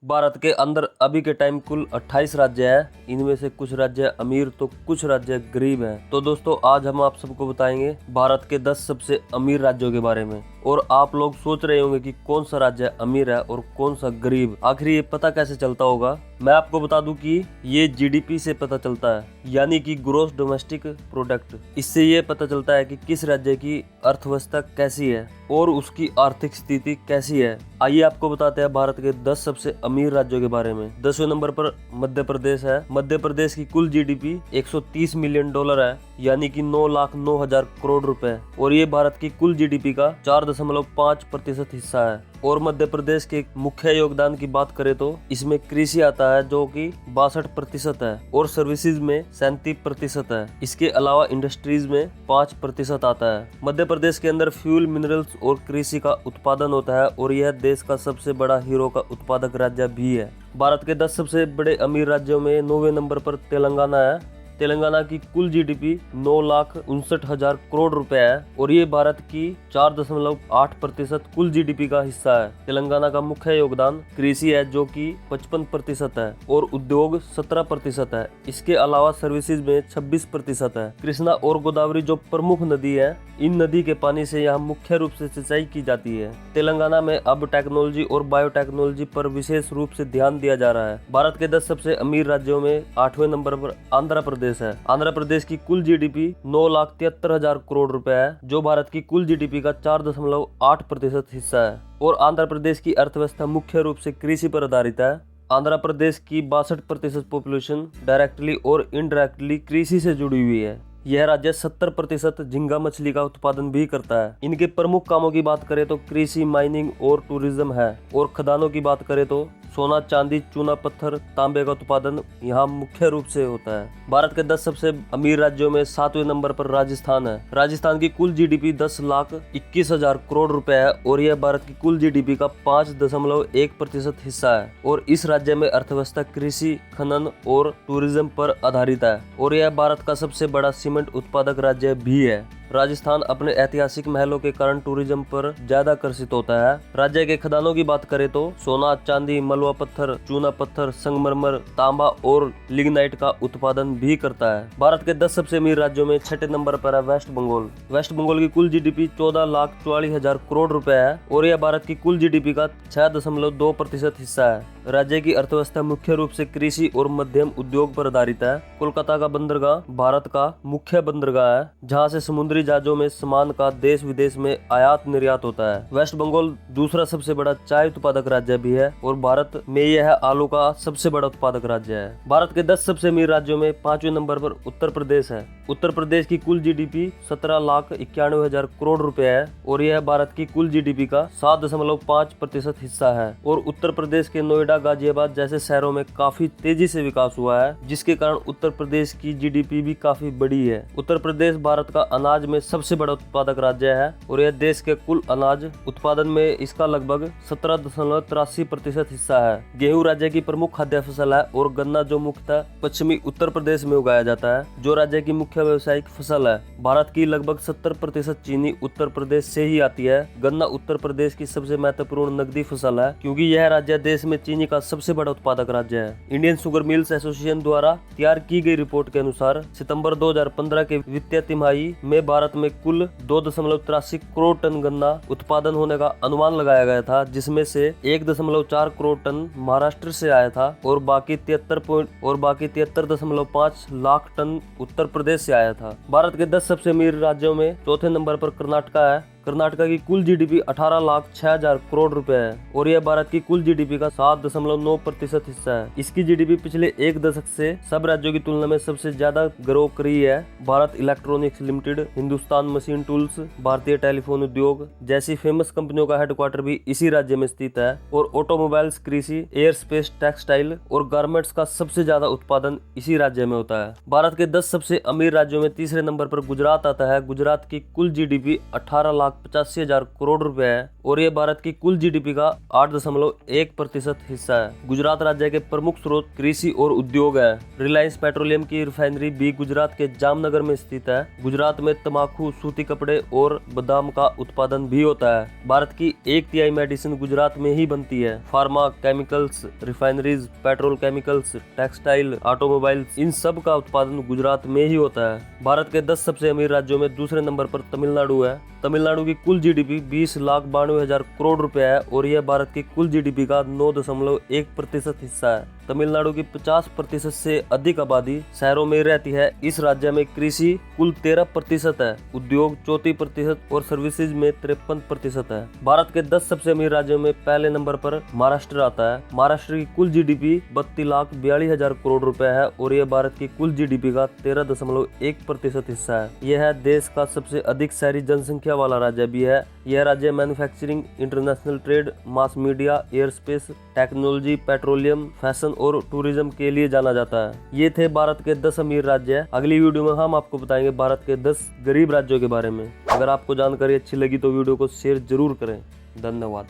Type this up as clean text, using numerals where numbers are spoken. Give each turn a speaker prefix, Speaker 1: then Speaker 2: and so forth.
Speaker 1: भारत के अंदर अभी के टाइम कुल 28 राज्य हैं। इनमें से कुछ राज्य अमीर तो कुछ राज्य गरीब हैं। तो दोस्तों आज हम आप सबको बताएंगे भारत के 10 सबसे अमीर राज्यों के बारे में। और आप लोग सोच रहे होंगे कि कौन सा राज्य अमीर है और कौन सा गरीब। आखिर ये पता कैसे चलता होगा? मैं आपको बता दूं कि ये जीडीपी से पता चलता है, यानी कि ग्रोस डोमेस्टिक प्रोडक्ट। इससे ये पता चलता है कि किस राज्य की अर्थव्यवस्था कैसी है और उसकी आर्थिक स्थिति कैसी है। आइए आपको बताते हैं भारत के 10 सबसे अमीर राज्यों के बारे में। 10वें नंबर पर मध्य प्रदेश है। मध्य प्रदेश की कुल जीडीपी 130 मिलियन डॉलर है, यानी कि 9,09,000 करोड़ रुपए। और ये भारत की कुल जीडीपी का 4.5% हिस्सा है। और मध्य प्रदेश के मुख्य योगदान की बात करें तो इसमें कृषि आता है जो कि 62% है और सर्विसेज में 37% है। इसके अलावा इंडस्ट्रीज में 5% आता है। मध्य प्रदेश के अंदर फ्यूल, मिनरल्स और कृषि का उत्पादन होता है और यह देश का सबसे बड़ा हीरो का उत्पादक राज्य भी है। भारत के 10 सबसे बड़े अमीर राज्यों में 9वें नंबर पर तेलंगाना है। तेलंगाना की कुल जीडीपी 9,59,000 करोड़ रुपए है और ये भारत की 4.8% कुल जीडीपी का हिस्सा है। तेलंगाना का मुख्य योगदान कृषि है जो कि 55% है और उद्योग 17% है। इसके अलावा सर्विसेज में 26% है। कृष्णा और गोदावरी जो प्रमुख नदी है, इन नदी के पानी से यहाँ मुख्य रूप से सिंचाई की जाती है। तेलंगाना में अब टेक्नोलॉजी और बायोटेक्नोलॉजी पर विशेष रूप से ध्यान दिया जा रहा है। भारत के 10 सबसे अमीर राज्यों में 8वें नंबर पर आंध्र प्रदेश है। आंध्र प्रदेश की कुल जीडीपी 9,73,000 करोड़ रुपए है, जो भारत की कुल जीडीपी का 4.8% हिस्सा है। और आंध्र प्रदेश की अर्थव्यवस्था मुख्य रूप से कृषि पर आधारित है। आंध्र प्रदेश की 62% पॉपुलेशन डायरेक्टली और इनडायरेक्टली कृषि से जुड़ी हुई है। यह राज्य 70% झींगा मछली का उत्पादन भी करता है। इनके प्रमुख कामों की बात करें तो कृषि, माइनिंग और टूरिज्म है। और खदानों की बात करें तो सोना, चांदी, चूना पत्थर, तांबे का उत्पादन यहाँ मुख्य रूप से होता है। भारत के 10 सबसे अमीर राज्यों में 7वें नंबर पर राजस्थान है। राजस्थान की कुल जीडीपी 10,21,000 करोड़ रुपए है और यह भारत की कुल जीडीपी का 5.1% हिस्सा है। और इस राज्य में अर्थव्यवस्था कृषि, खनन और टूरिज्म पर आधारित है और यह भारत का सबसे बड़ा सीमेंट उत्पादक राज्य भी है। राजस्थान अपने ऐतिहासिक महलों के कारण टूरिज्म पर ज्यादा आकर्षित होता है। राज्य के खदानों की बात करें तो सोना, चांदी, मलवा पत्थर, चूना पत्थर, संगमरमर, तांबा और लिग्नाइट का उत्पादन भी करता है। भारत के 10 सबसे अमीर राज्यों में 6ठे नंबर पर है वेस्ट बंगाल। वेस्ट बंगाल की कुल जीडीपी 14,44,000 करोड़ रुपए है और यह भारत की कुल जीडीपी का 6.2% हिस्सा है। राज्य की अर्थव्यवस्था मुख्य रूप से कृषि और मध्यम उद्योग पर आधारित है। कोलकाता का बंदरगाह भारत का मुख्य बंदरगाह है, जहां से समुद्री जहाजों में सामान का देश विदेश में आयात निर्यात होता है। वेस्ट बंगाल दूसरा सबसे बड़ा चाय उत्पादक राज्य भी है और भारत में यह आलू का सबसे बड़ा उत्पादक राज्य है। भारत के 10 सबसे अमीर राज्यों में 5वें नंबर पर उत्तर प्रदेश है। उत्तर प्रदेश की कुल जीडीपी 17,91,000 करोड़ रुपए है और यह भारत की कुल जीडीपी का 7.5% हिस्सा है। और उत्तर प्रदेश के नोएडा, गाजियाबाद जैसे शहरों में काफी तेजी से विकास हुआ है, जिसके कारण उत्तर प्रदेश की जीडीपी भी काफी बड़ी है। उत्तर प्रदेश भारत का अनाज में सबसे बड़ा उत्पादक राज्य है और यह देश के कुल अनाज उत्पादन में इसका लगभग 17.83% हिस्सा है। गेहूं राज्य की प्रमुख खाद्य फसल है और गन्ना जो मुख्यतः पश्चिमी उत्तर प्रदेश में उगाया जाता है, जो राज्य की मुख्य व्यावसायिक फसल है। भारत की लगभग 70% चीनी उत्तर प्रदेश से ही आती है। गन्ना उत्तर प्रदेश की सबसे महत्वपूर्ण नकदी फसल है क्योंकि यह राज्य देश में चीनी का सबसे बड़ा उत्पादक राज्य है। इंडियन शुगर मिल्स एसोसिएशन द्वारा तैयार की गई रिपोर्ट के अनुसार सितंबर 2015 के वित्तीय तिमाही में भारत में कुल 2.83 करोड़ टन गन्ना उत्पादन होने का अनुमान लगाया गया था, जिसमें से 1.4 करोड़ टन महाराष्ट्र से आया था और बाकी 73.5 लाख टन उत्तर प्रदेश से आया था। भारत के 10 सबसे अमीर राज्यों में चौथे नंबर पर कर्नाटका है। कर्नाटका की कुल जीडीपी 18,06,000 करोड़ रुपए है और यह भारत की कुल जीडीपी का 7.9% हिस्सा है। इसकी जीडीपी पिछले एक दशक से सब राज्यों की तुलना में सबसे ज्यादा ग्रो कर रही है। Bharat electronics limited, Hindustan machine tools, भारतीय टेलीफोन उद्योग जैसी फेमस कंपनियों का हेडक्वार्टर भी इसी राज्य में स्थित है। और ऑटोमोबाइल्स, कृषि, एयरस्पेस, टेक्सटाइल और गारमेंट्स का सबसे ज्यादा उत्पादन इसी राज्य में होता है। भारत के 10 सबसे अमीर राज्यों में तीसरे नंबर पर गुजरात आता है। गुजरात की कुल जीडीपी 18 लाख 1,85,000 करोड़ रुपए है और ये भारत की कुल जीडीपी का 8.1% हिस्सा है। गुजरात राज्य के प्रमुख स्रोत कृषि और उद्योग है। रिलायंस पेट्रोलियम की रिफाइनरी भी गुजरात के जामनगर में स्थित है। गुजरात में तंबाकू, सूती कपड़े और बादाम का उत्पादन भी होता है। भारत की 1/3 मेडिसिन गुजरात में ही बनती है। Pharma, chemicals, refineries, petrol chemicals, textile, automobiles, इन सब का उत्पादन गुजरात में ही होता है। भारत के 10 सबसे अमीर राज्यों में दूसरे नंबर पर तमिलनाडु है। तमिलनाडु की कुल जीडीपी 20,92,000 करोड़ रुपए है और यह भारत की कुल जीडीपी का 9.1% हिस्सा है। तमिलनाडु की 50% से अधिक आबादी शहरों में रहती है। इस राज्य में कृषि कुल 13% है, उद्योग 34% और सर्विसेज में 53% है। भारत के 10 सबसे अमीर राज्यों में पहले नंबर पर महाराष्ट्र आता है। महाराष्ट्र की कुल जीडीपी 32,42,000 करोड़ रुपए है और यह भारत की कुल जीडीपी का 13.1% हिस्सा है। यह है देश का सबसे अधिक शहरी जनसंख्या वाला राज्य भी है। यह राज्य manufacturing, international trade, mass media, aerospace, technology, petroleum, fashion और टूरिज्म के लिए जाना जाता है। ये थे भारत के 10 अमीर राज्य। अगली वीडियो में हम आपको बताएंगे भारत के 10 गरीब राज्यों के बारे में। अगर आपको जानकारी अच्छी लगी तो वीडियो को शेयर जरूर करें। धन्यवाद।